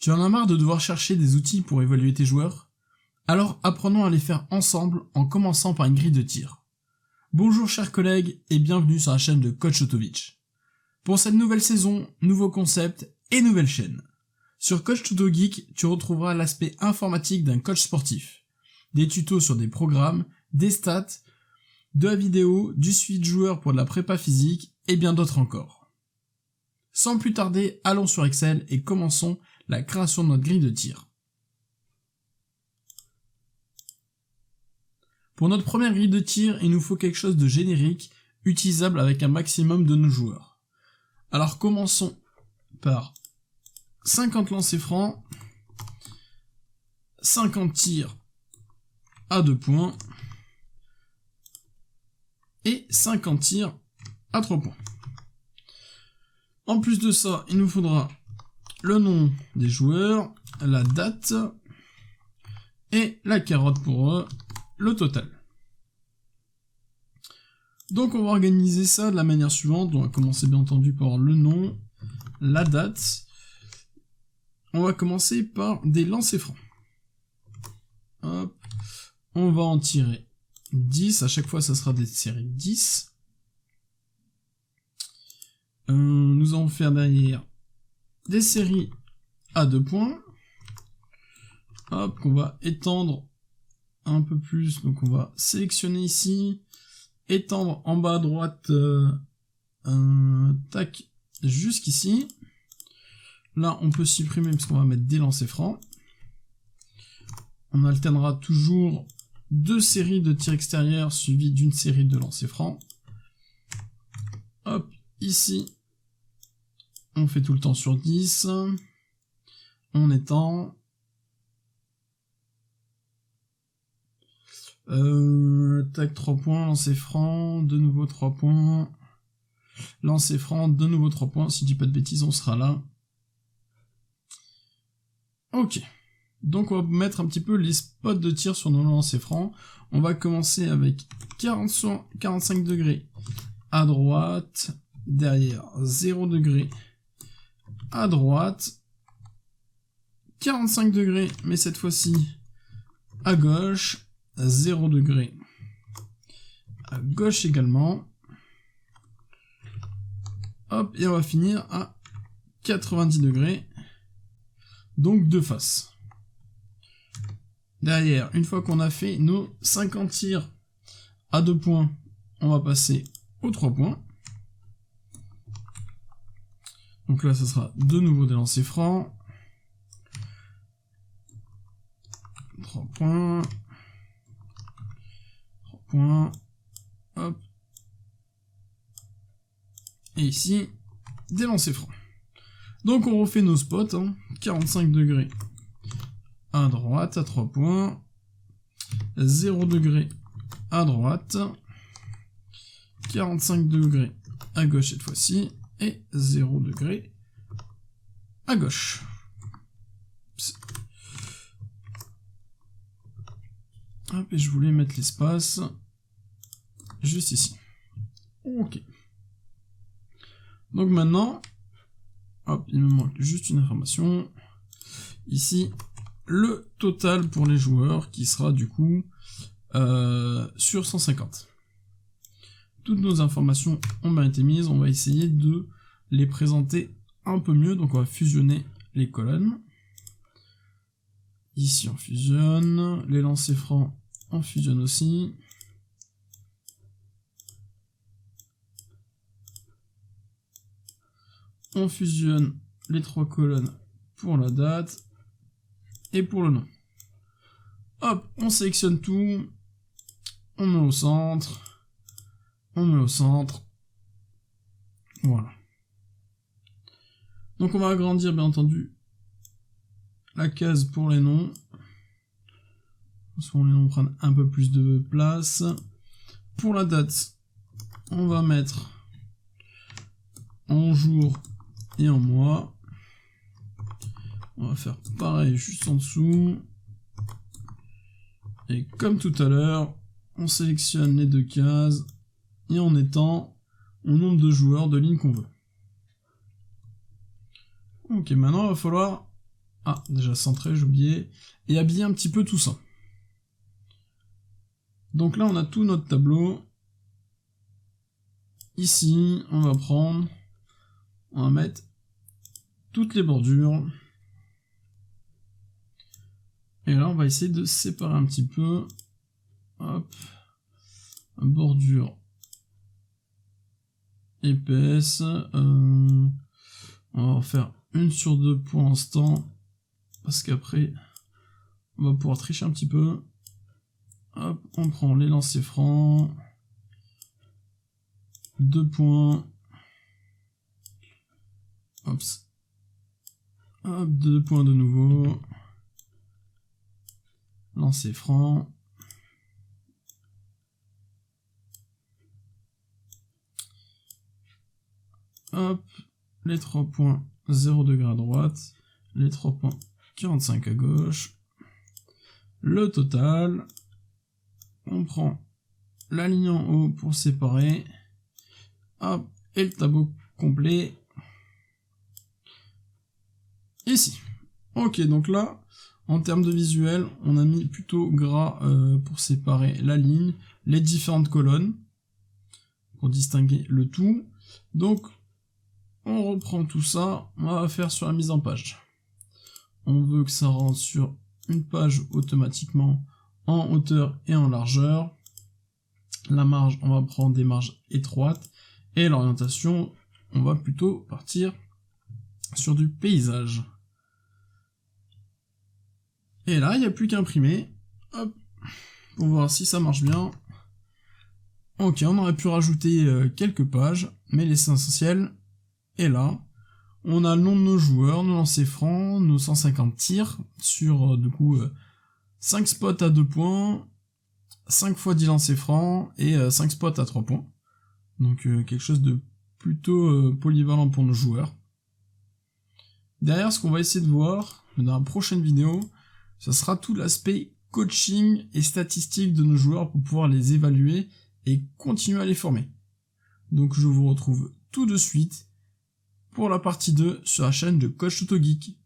Tu en as marre de devoir chercher des outils pour évaluer tes joueurs? Alors apprenons à les faire ensemble en commençant par une grille de tir. Bonjour chers collègues et bienvenue sur la chaîne de Coach Tutovich. Pour cette nouvelle saison, nouveau concept et nouvelle chaîne. Sur Coach Tuto Geek, tu retrouveras l'aspect informatique d'un coach sportif. Des tutos sur des programmes, des stats, de la vidéo, du suivi de joueurs pour de la prépa physique et bien d'autres encore. Sans plus tarder, allons sur Excel et commençons la création de notre grille de tir. Pour notre première grille de tir, il nous faut quelque chose de générique, utilisable avec un maximum de nos joueurs. Alors commençons par 50 lancers francs, 50 tirs à 2 points et 50 tirs à 3 points. En plus de ça, il nous faudra le nom des joueurs, la date et la carotte pour le total. Donc on va organiser ça de la manière suivante. On va commencer bien entendu par le nom, la date. On va commencer par des lancers francs. Hop. On va en tirer 10. À chaque fois, ça sera des séries 10. Nous allons faire derrière des séries à 2 points. Hop, qu'on va étendre un peu plus. Donc on va sélectionner ici. Étendre en bas à droite. Tac, jusqu'ici. Là, on peut supprimer parce qu'on va mettre des lancers francs. On alternera toujours 2 séries de tirs extérieurs suivies d'une série de lancers francs. Hop, ici, on fait tout le temps sur 10. On étend. Tac, 3 points, lancer franc, de nouveau 3 points. Lancer franc, de nouveau 3 points. Si je dis pas de bêtises, on sera là. Ok. Donc on va mettre un petit peu les spots de tir sur nos lancers francs. On va commencer avec 45 degrés à droite. Derrière 0 degrés à droite. 45 degrés, mais cette fois-ci à gauche. 0 degrés à gauche également. Hop, et on va finir à 90 degrés. Donc de face. Derrière, une fois qu'on a fait nos 50 tirs à 2 points, on va passer aux 3 points. Donc là, ce sera de nouveau des lancers francs. 3 points. 3 points. Hop. Et ici, des lancers francs. Donc on refait nos spots. 45 degrés à droite, à 3 points. 0 degrés à droite. 45 degrés à gauche cette fois-ci. Et 0 degré à gauche. Hop, et je voulais mettre l'espace juste ici. Ok. Donc maintenant, hop, il me manque juste une information. Ici, le total pour les joueurs qui sera du coup sur 150. Toutes nos informations ont bien été mises. On va essayer de les présenter un peu mieux. Donc on va fusionner les colonnes. Ici on fusionne. Les lancers francs, on fusionne aussi. On fusionne les 3 colonnes pour la date et pour le nom. Hop, on sélectionne tout. On met au centre. On met au centre. Voilà. Donc on va agrandir bien entendu la case pour les noms. Souvent les noms prennent un peu plus de place. Pour la date, on va mettre en jour et en mois. On va faire pareil juste en dessous. Et comme tout à l'heure, on sélectionne les 2 cases et on étend au nombre de joueurs de ligne qu'on veut. Ok, maintenant il va falloir Ah, déjà centré, j'ai oublié. Et habiller un petit peu tout ça. Donc là, on a tout notre tableau. Ici, on va mettre toutes les bordures. Et là, on va essayer de séparer un petit peu. Hop. Bordure épaisse. On va en faire 1 sur 2 pour l'instant. Parce qu'après, on va pouvoir tricher un petit peu. Hop, on prend les lancers francs. 2 points. Hop. Hop, 2 points de nouveau. Lancer franc. Hop, les 3 points 0 degré à droite. Les 3 points 45 à gauche. Le total. On prend la ligne en haut pour séparer. Hop, et le tableau complet. Ici. Ok, donc là, en termes de visuel, on a mis plutôt gras pour séparer la ligne, les différentes colonnes, pour distinguer le tout. Donc, on reprend tout ça, on va faire sur la mise en page. On veut que ça rentre sur une page automatiquement en hauteur et en largeur. La marge, on va prendre des marges étroites. Et l'orientation, on va plutôt partir sur du paysage. Et là, il n'y a plus qu'à imprimer. Hop, pour voir si ça marche bien. Ok, on aurait pu rajouter quelques pages, mais l'essentiel est là. On a le nom de nos joueurs, nos lancers francs, nos 150 tirs sur du coup 5 spots à 2 points, 5 fois 10 lancers francs et 5 spots à 3 points. Donc quelque chose de plutôt polyvalent pour nos joueurs. Derrière, ce qu'on va essayer de voir dans la prochaine vidéo, ce sera tout l'aspect coaching et statistique de nos joueurs pour pouvoir les évaluer et continuer à les former. Donc je vous retrouve tout de suite pour la partie 2 sur la chaîne de Coach Toto Geek.